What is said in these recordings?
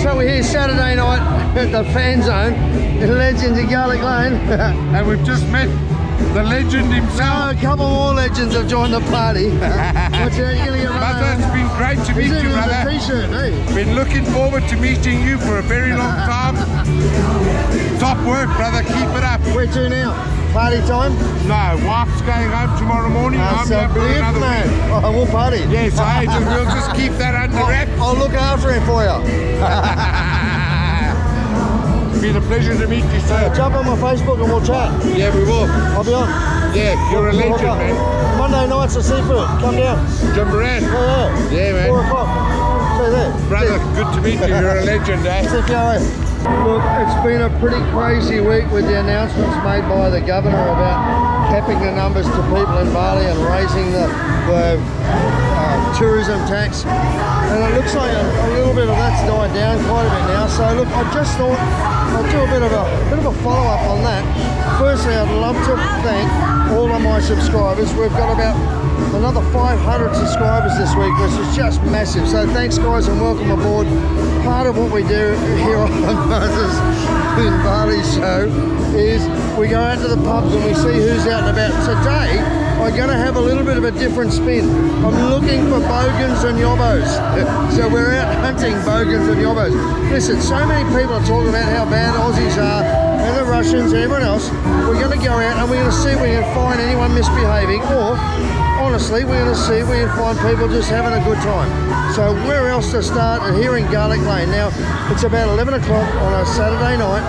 So we're here Saturday night at the fan zone, the legends of Garlic Lane. And we've just met the legend himself. A couple more legends have joined the party. Watch out, you're gonna get run Brother, it's been great to meet you, brother. T-shirt, eh? Been looking forward to meeting you for a very long time. Top work, brother, keep it up. Where to now? Party time? No, wife's going home tomorrow morning. I'm so here for another man. week. Oh, we'll party. Yes, we'll just keep that under wraps. I'll look after him for you. It's been a pleasure to meet you, sir. Jump on my Facebook and we'll chat. Yeah, we will. I'll be on. Yeah, you're a legend, man. Monday nights at seafood. Come down. Jump around. Yeah, man. 4 o'clock. See you there. Brother, good to meet you. You're a legend, eh? Look, it's been a pretty crazy week with the announcements made by the governor about capping the numbers to people in Bali and raising the tourism tax. And it looks like a little bit of that's died down quite a bit now. So look, I just thought I'd do a bit of a follow-up on that. Firstly, I'd love to thank all of my subscribers. We've got about another 500 subscribers this week, which is just massive. So thanks guys and welcome aboard. Part of what we do here on Buzz's in Bali show is we go out to the pubs and we see who's out and about. Today I'm going to have a little bit of a different spin. I'm looking for bogans and yobbos. So we're out hunting bogans and yobbos. Listen, so many people are talking about how bad Aussies are and the Russians and everyone else. We're going to go out and we're going to see if we can find anyone misbehaving, or honestly, we're going to see if we can find people just having a good time. So where else to start? Here in Garlic Lane. Now, it's about 11 o'clock on a Saturday night.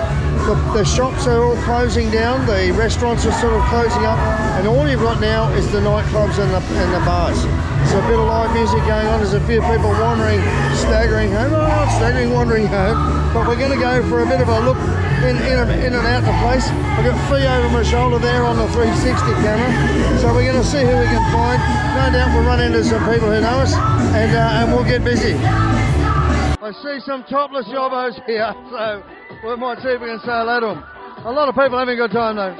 The shops are all closing down, the restaurants are sort of closing up, and all you've got now is the nightclubs and the bars. So a bit of live music going on. There's a few people wandering, staggering home. Oh, not staggering, wandering home. But we're going to go for a bit of a look in and out the place. I've got Fee over my shoulder there on the 360 camera. So we're going to see who we can find. No doubt we'll run into some people who know us, and we'll get busy. I see some topless yobbos here, so we might see if we can say hello to them. A lot of people having a good time though.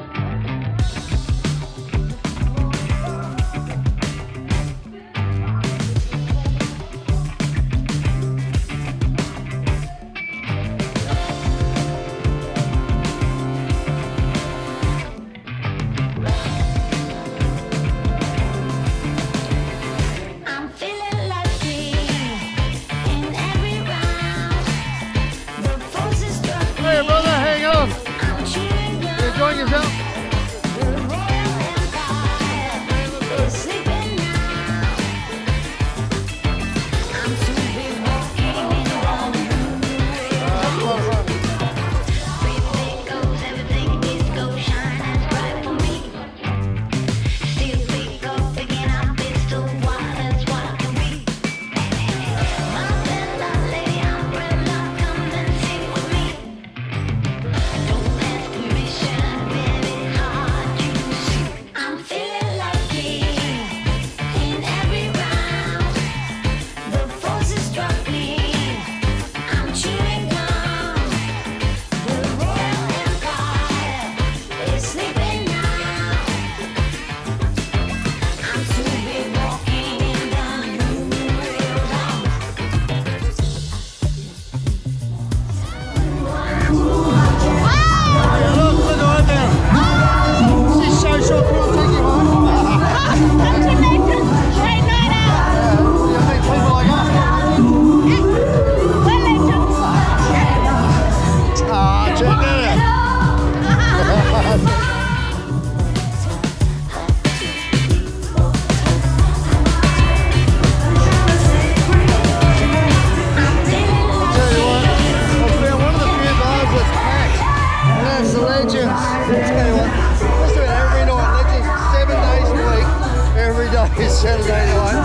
Saturday night,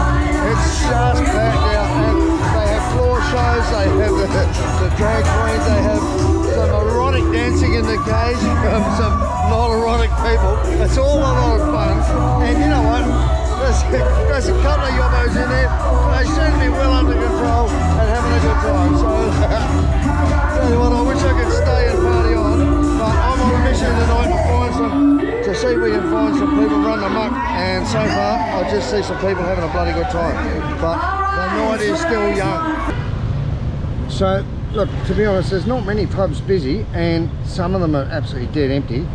it's just packed out, and they have floor shows, they have the drag queens, they have some erotic dancing in the cage from some non-erotic people. It's all a lot of fun, and you know what, there's a couple of yobbos in there, they seem to be well under control and having a good time. So tell you what, I wish I could stay and party on, but I'm on a mission tonight to see if we can find some people running amok, and so far I just see some people having a bloody good time, but the night is still young. So look, to be honest, there's not many pubs busy, and some of them are absolutely dead empty.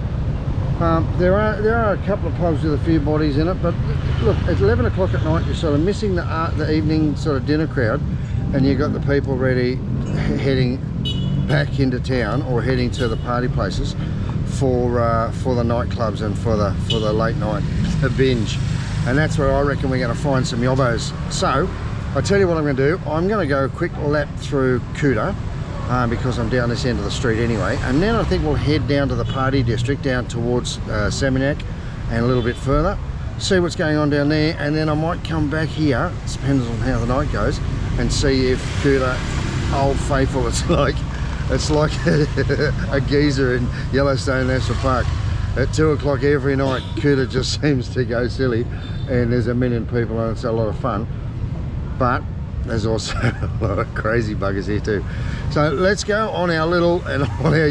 There are a couple of pubs with a few bodies in it, but look, at 11 o'clock at night, you're sort of missing the evening sort of dinner crowd, and you've got the people ready, heading back into town or heading to the party places for the nightclubs and for the late night, the binge. And that's where I reckon we're going to find some yobbos. So I'll tell you what I'm going to do. I'm going to go a quick lap through Kuta, because I'm down this end of the street anyway, and then I think we'll head down to the party district, down towards Seminyak and a little bit further, see what's going on down there, and then I might come back here, it depends on how the night goes, and see if Kuta, Old Faithful, it's like a geezer in Yellowstone National Park. At 2 o'clock every night, Kuta just seems to go silly, and there's a million people and it's a lot of fun. But there's also a lot of crazy buggers here too. So let's go on our little and on our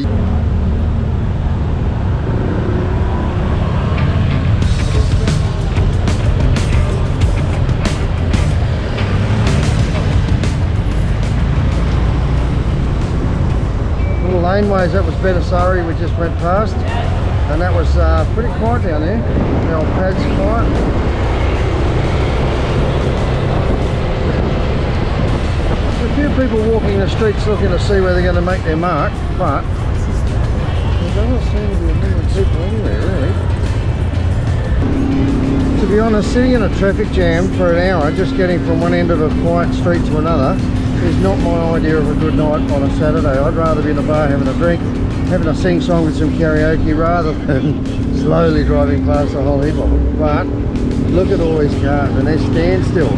little laneways. That was Betasari we just went past, and that was pretty quiet down there. The old pad's quiet. A few people walking the streets looking to see where they're going to make their mark, but there doesn't seem to be a million people anywhere really. To be honest, sitting in a traffic jam for an hour just getting from one end of a quiet street to another is not my idea of a good night on a Saturday. I'd rather be in a bar having a drink, having a sing-song with some karaoke, rather than slowly driving past a whole heap of them. But look at all these cars and they're standstill.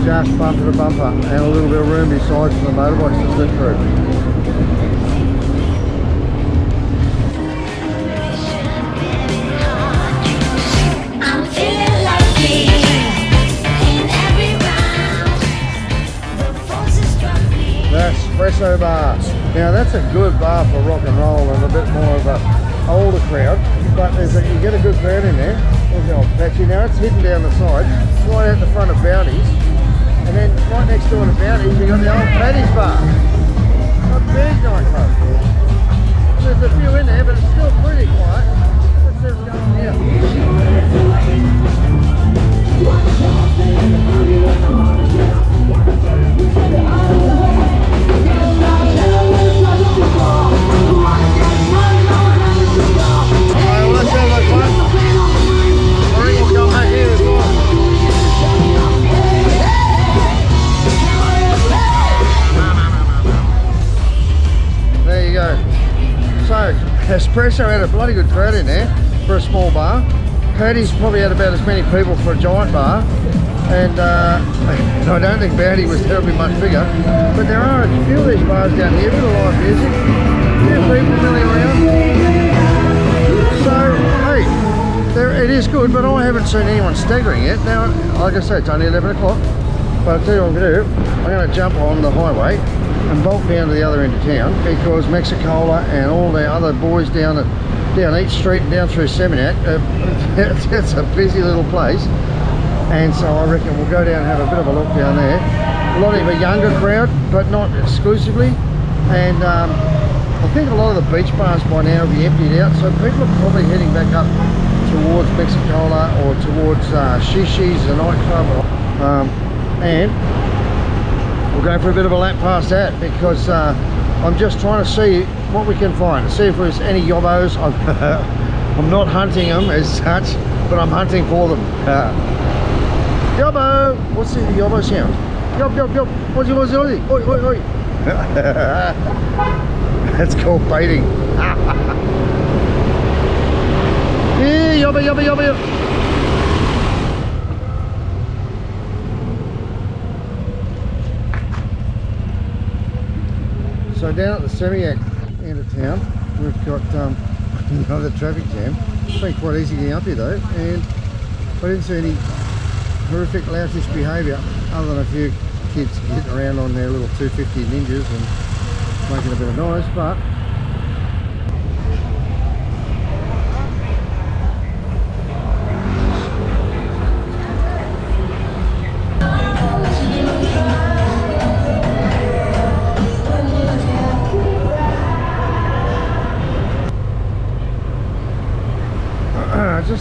Just bumper to bumper, and a little bit of room besides for the motorbikes to slip through. The Espresso Bar. Now that's a good bar for rock and roll and a bit more of a older crowd, but you get a good crowd in there. There's the old patchy. Now it's hidden down the side, right out the front of Bounties. And then right next door to Bounties, you've got the old Paddy's Bar. A big nightclub. There's a few in there, but it's still pretty quiet. Let's see what's going on here. Alright, well that sounds like fun. I think we'll come back here as well. There you go. So, Espresso had a bloody good crowd in there for a small bar. Paddy's probably had about as many people for a giant bar. And I don't think Bounty was terribly much bigger. But there are a few of these bars down here, a bit of live music, a few people milling around. So, hey, it is good, but I haven't seen anyone staggering yet. Now, like I say, it's only 11 o'clock. But I'll tell you what I'm going to do. I'm going to jump on the highway and bolt down to the other end of town, because Mexicola and all the other boys down each street and down through Seminyak, it's a busy little place, and so I reckon we'll go down and have a bit of a look down there. A lot of a younger crowd, but not exclusively, and I think a lot of the beach bars by now will be emptied out, so people are probably heading back up towards Mexicola or towards Shishi's, the nightclub, and we'll go for a bit of a lap past that, because I'm just trying to see what we can find, see if there's any yobbos. I'm not hunting them as such, but I'm hunting for them. Yobbo! What's the yobbo sound? Yob, yob, yob. What's it? Oi, oi, oi. That's called baiting. Yeah, yobba, yobba, yobba, yobba. So down at the Seminyak end of town, we've got another traffic jam. It's been quite easy getting up here though, and I didn't see any horrific loutish behaviour other than a few kids getting around on their little 250 ninjas and making a bit of noise, but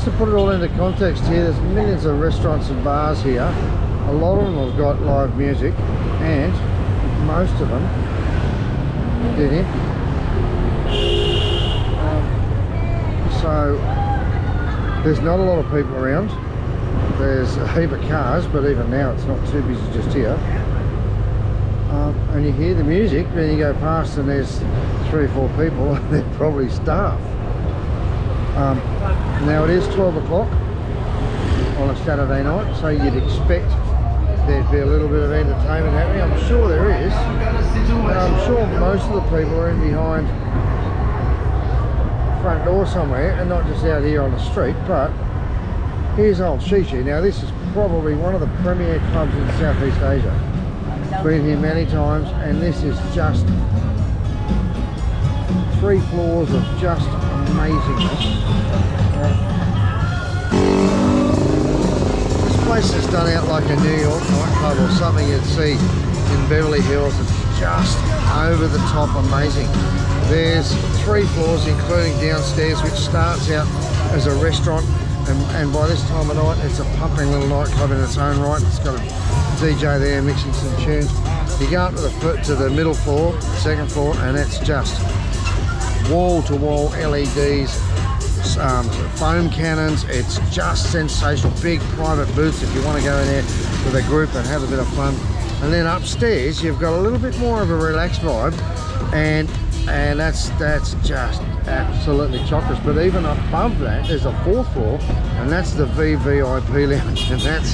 just to put it all into context here, there's millions of restaurants and bars here. A lot of them have got live music, and most of them did it. So there's not a lot of people around. There's a heap of cars, but even now it's not too busy just here. And you hear the music, then you go past and there's 3 or 4 people, they're probably staff. Now it is 12 o'clock on a Saturday night, so you'd expect there'd be a little bit of entertainment happening. I'm sure there is, and I'm sure most of the people are in behind the front door somewhere and not just out here on the street. But here's old Shishi. Now this is probably one of the premier clubs in Southeast Asia. Been here many times, and this is just 3 floors of just amazingness. This place is done out like a New York nightclub or something you'd see in Beverly Hills. It's just over the top amazing. There's 3 floors including downstairs, which starts out as a restaurant, and by this time of night it's a pumping little nightclub in its own right. It's got a DJ there mixing some tunes. You go up to the middle floor, the 2nd floor, and it's just wall-to-wall LEDs, foam cannons. It's just sensational. Big private booths if you want to go in there with a group and have a bit of fun. And then upstairs you've got a little bit more of a relaxed vibe, and that's just absolutely chockers. But even above that there's a 4th floor, and that's the VVIP lounge, and that's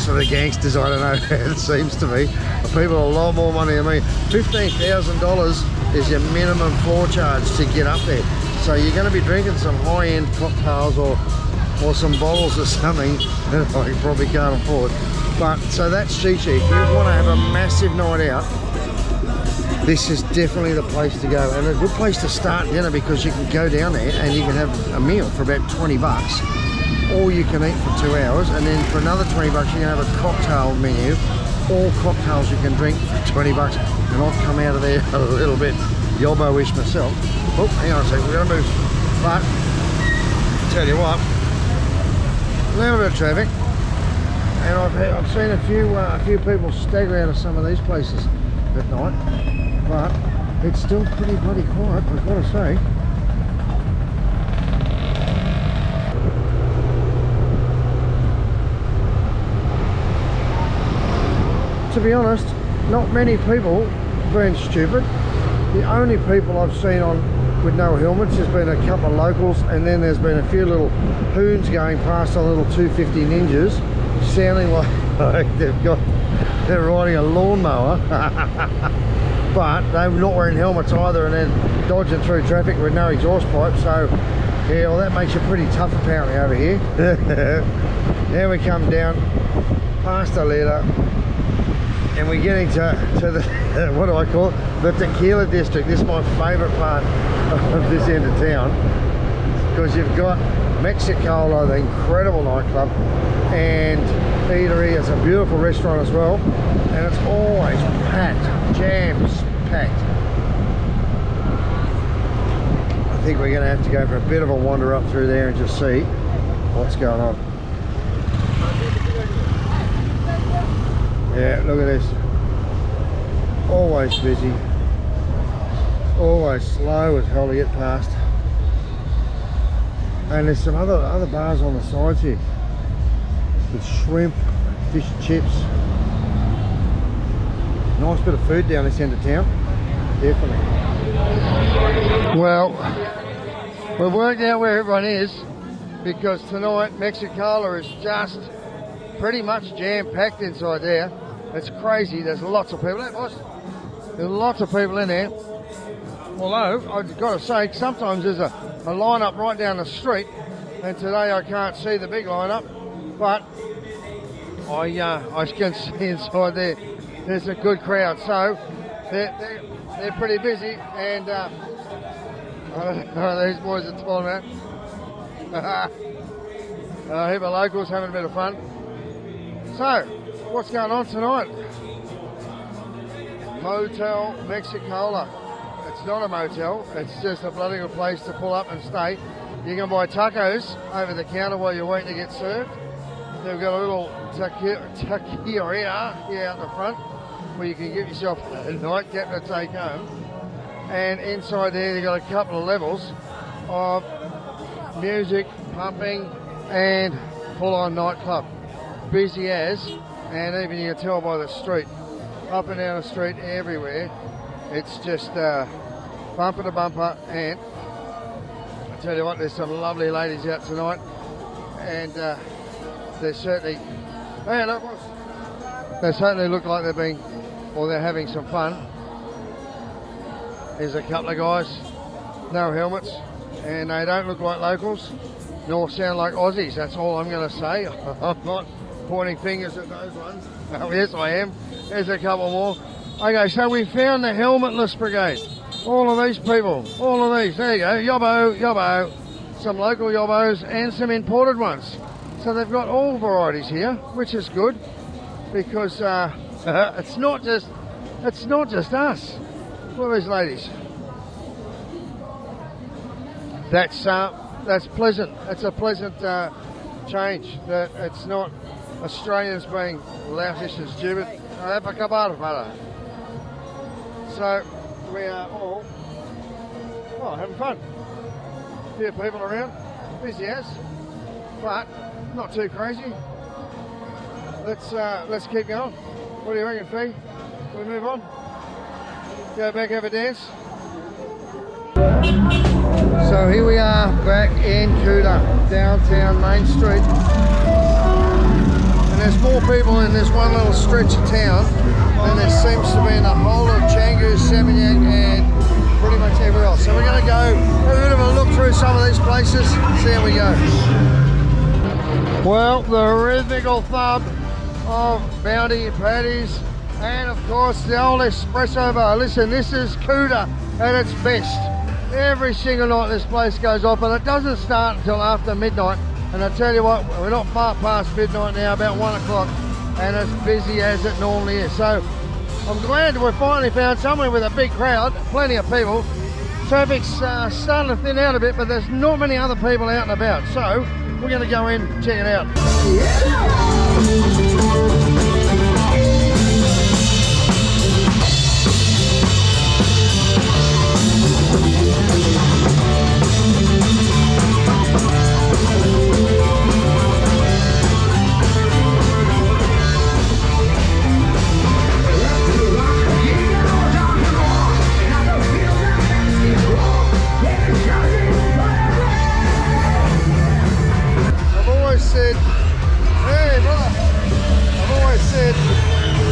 for the gangsters. I don't know, it seems to me. People have a lot more money than me. $15,000 is your minimum floor charge to get up there. So you're going to be drinking some high-end cocktails or some bottles or something that I probably can't afford. But so that's Shishi. If you want to have a massive night out, this is definitely the place to go, and a good place to start dinner, because you can go down there and you can have a meal for about 20 bucks. All you can eat for 2 hours, and then for another 20 bucks you can have a cocktail menu, all cocktails you can drink for 20 bucks. And I've come out of there a little bit yobbo-ish myself. Oh, hang on a second, we're going to move. But tell you what, a little bit of traffic, and I've seen a few people stagger out of some of these places at night, but it's still pretty bloody quiet, I've got to say. To be honest, not many people being stupid. The only people I've seen on with no helmets has been a couple of locals, and then there's been a few little hoons going past on little 250 Ninjas, sounding like they're riding a lawnmower, but they're not wearing helmets either, and then dodging through traffic with no exhaust pipe. So yeah, well, that makes you pretty tough apparently over here. Now we come down past the leader, and we're getting to the what do I call it, the tequila district. This is my favourite part of this end of town, because you've got Mexicola, the incredible nightclub, and eatery. It's a beautiful restaurant as well, and it's always packed, jams packed. I think we're going to have to go for a bit of a wander up through there and just see what's going on. Yeah, look at this. Always busy. Always slow as hell to get past. And there's some other bars on the sides here with shrimp, fish and chips. Nice bit of food down this end of town. Definitely. Well, we've worked out where everyone is, because tonight Mexicola is just pretty much jam-packed inside there. It's crazy. There's lots of people. There's lots of people in there. Although, I've got to say, sometimes there's a line-up right down the street, and today I can't see the big line-up, but I can see inside there there's a good crowd. So they're pretty busy, and I don't know, these boys are talking about. A heap of locals having a bit of fun. So, what's going on tonight? Motel Mexicola. It's not a motel, it's just a bloody good place to pull up and stay. You can buy tacos over the counter while you're waiting to get served. They've got a little taqueria here out the front where you can get yourself a nightcap to take home. And inside there they've got a couple of levels of music, pumping, and full-on nightclub. Busy as, and even you can tell by the street, up and down the street everywhere, it's just bumper to bumper. And I tell you what, there's some lovely ladies out tonight, and they certainly, hey, look, they certainly look like they're having some fun. There's a couple of guys, no helmets, and they don't look like locals, nor sound like Aussies. That's all I'm going to say. I'm not pointing fingers at those ones. Oh, yes, I am. There's a couple more. Okay, so we found the helmetless brigade. All of these people, all of these. There you go, yobbo, yobbo. Some local yobbos and some imported ones. So they've got all varieties here, which is good, because it's not just us. Look at these ladies. That's pleasant. It's a pleasant change. That it's not Australians being loutish and stupid. So we are all having fun. A few people around, busy as, but not too crazy. Let's keep going. What do you reckon, Fee? We move on? Go back, have a dance? So here we are back in Kuta, downtown Main Street. And there's more people in this one little stretch of town than there seems to be in the whole of Canggu, Seminyak, and pretty much everywhere else. So we're going to go have a bit of a look through some of these places, see how we go. Well, the rhythmical thump of Bounty patties, and of course the old espresso bar. Listen, this is Kuta at its best. Every single night this place goes off, and it doesn't start until after midnight. And I tell you what, we're not far past midnight now, about 1 o'clock, and it's busy as it normally is. So I'm glad we finally found somewhere with a big crowd, plenty of people. Traffic's starting to thin out a bit, but there's not many other people out and about. So we're going to go in and check it out.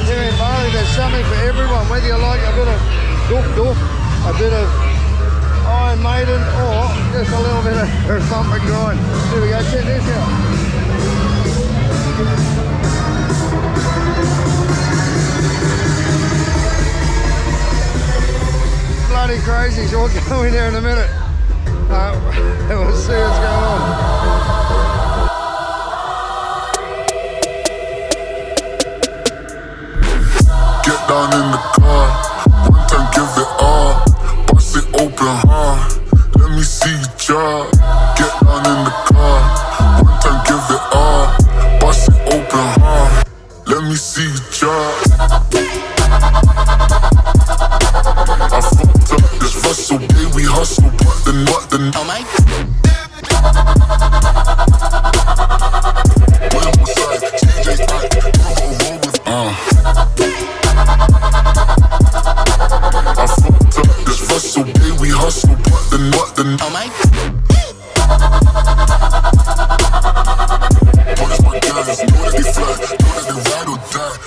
Here in Bali there's something for everyone, whether you like a bit of doof, a bit of Iron Maiden, or just a little bit of bump and grind. Here we go, check this out. Bloody crazy, so we'll go in there in a minute. We'll see what's going on. Down in the car, one time give it all, bust it open hard, let me see you drop. Get down in the car, one time give it all, bust it open hard, let me see you drop. I fucked up this Russell, day we hustle, but the oh my. So baby, we hustle, but the oh my. What is my guys? Know that they fly, know that they ride or die.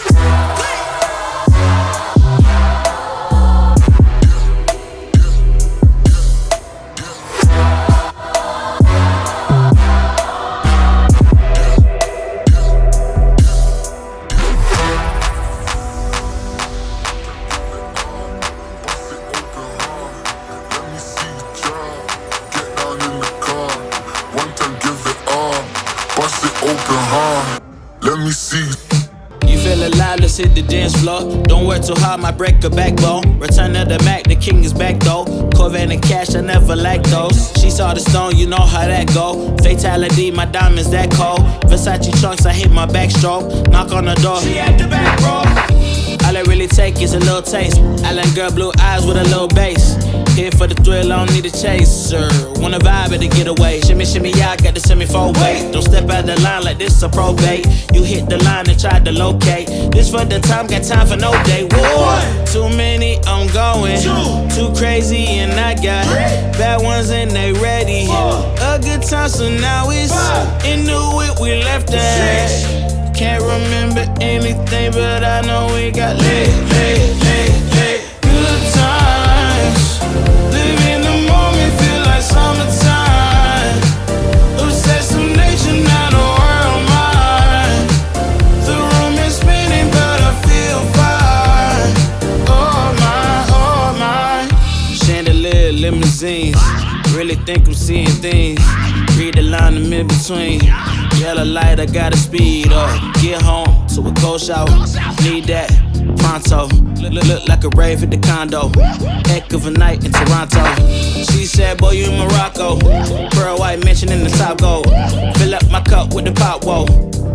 Hit the dance floor. Don't work too hard, might break a backbone. Return of the Mac, the king is back though. Corvette and cash, I never lack those. She saw the stone, you know how that go. Fatality, my diamonds that cold. Versace trunks, I hit my backstroke. Knock on the door, she at the back, bro. All I really take is a little taste. Island girl, blue eyes with a little bass. Here for the thrill, I don't need a chaser. Wanna vibe at the getaway. Shimmy, shimmy, yeah, I got the semi-four weight. Don't step out the line like this a probate. You hit the line and try to locate. This for the time, got time for no day. One, too many, I'm going. Too crazy and I got bad ones and they ready. A good time, so now it's into it, we left that. Can't remember anything, but I know we got lit. Good times, live in the moment, feel like summertime. Obsessed with nature, not a world mine. The room is spinning, but I feel fine. Oh my. Chandelier, limousines. Really think I'm seeing things. Read the line in mid-between. Yellow light, I gotta speed up. Get home to a cold shower. Need that pronto. Look like a rave at the condo. Heck of a night in Toronto. She said, boy, you in Morocco. Pearl white mention in the top gold. Fill up my cup with the pop, whoa.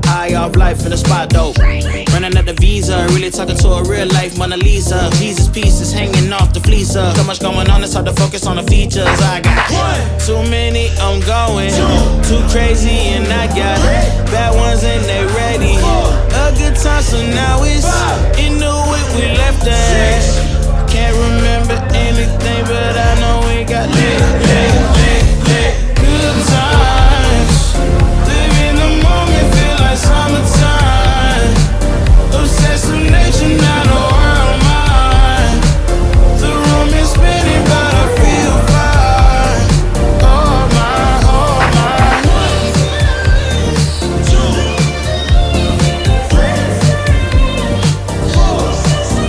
High off life in the spot, dope. Running at the visa, really talking to a real life Mona Lisa. Jesus pieces hanging off the fleecer. So much going on, it's hard to focus on the features. I got too many, I'm going. Too crazy and I got bad ones and they ready. A good time, so now it's into it, we left that. Can't remember anything, but I know we got lit. Good times, live in the moment, feel like summertime. Obsessed with nature, not a world mine. The room is spinning, but I feel fine. Oh my, oh my. 1, 2, 3, 4, 5,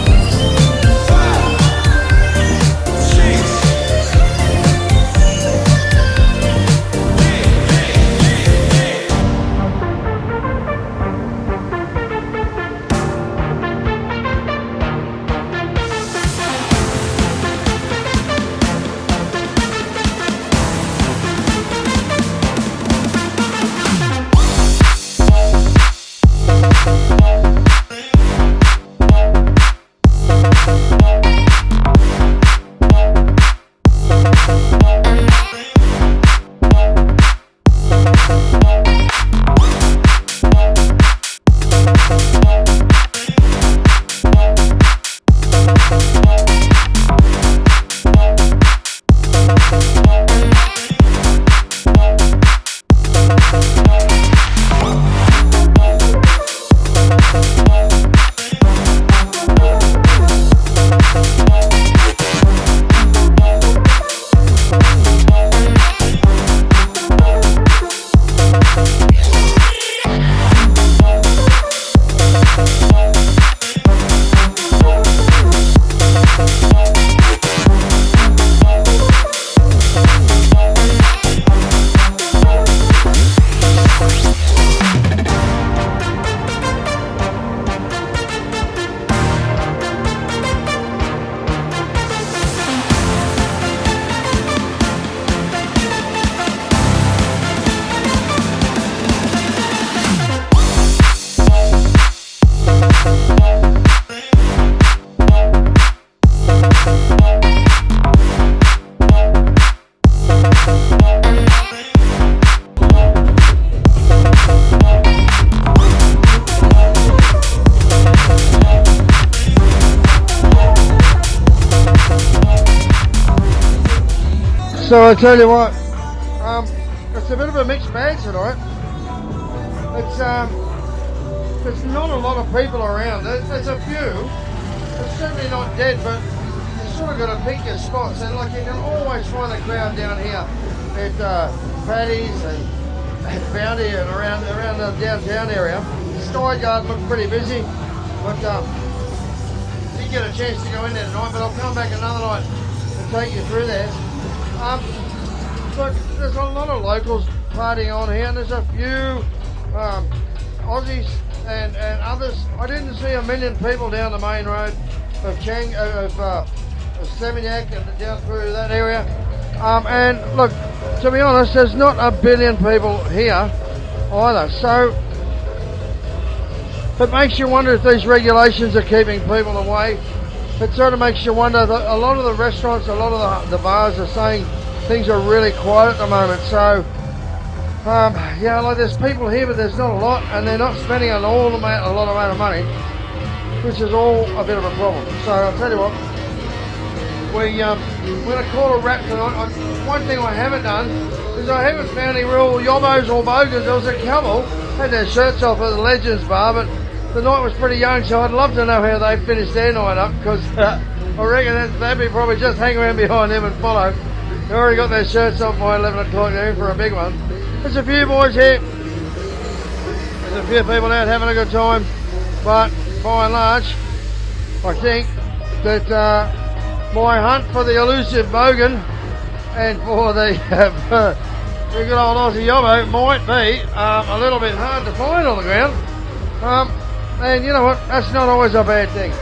6. So I tell you what, it's a bit of a mixed bag tonight. There's not a lot of people around. There's a few. It's certainly not dead, but you sort of got to pick your spots. And like you can always find a crowd down here at Paddy's and Bounty and around the downtown area. Sky Garden looked pretty busy, but didn't get a chance to go in there tonight. But I'll come back another night and take you through there. Look, there's a lot of locals partying on here, and there's a few Aussies and others. I didn't see a million people down the main road of Seminyak and down through that area. And look, to be honest, there's not a billion people here either. So it makes you wonder if these regulations are keeping people away. It sort of makes you wonder that a lot of the restaurants, a lot of the bars are saying things are really quiet at the moment. So yeah, like there's people here, but there's not a lot, and they're not spending a lot of money, which is all a bit of a problem. So I'll tell you what, we're going to call a wrap tonight. One thing I haven't done is I haven't found any real yobbos or bogans. There was a couple had their shirts off at the Legends bar, but the night was pretty young, so I'd love to know how they finished their night up, because I reckon they'd be probably just hang around behind them and follow. They already got their shirts off by 11 o'clock noon for a big one. There's a few boys here. There's a few people out having a good time, but by and large, I think that my hunt for the elusive bogan and for the good old Aussie yobbo might be a little bit hard to find on the ground. And you know what? That's not always a bad thing.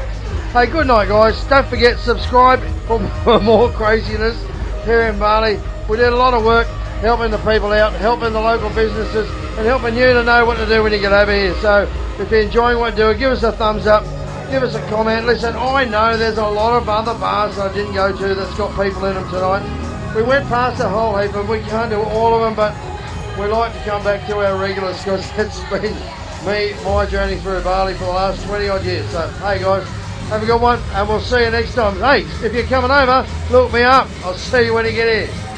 Hey, good night, guys. Don't forget, subscribe for more craziness here in Bali. We did a lot of work helping the people out, helping the local businesses, and helping you to know what to do when you get over here. So if you're enjoying what we're doing, give us a thumbs up, give us a comment. Listen, I know there's a lot of other bars I didn't go to that's got people in them tonight. We went past a whole heap, and we can't do all of them, but we like to come back to our regulars, because it's been my journey through Bali for the last 20 odd years. So hey guys, have a good one, and we'll see you next time. Hey, if you're coming over, look me up. I'll see you when you get here.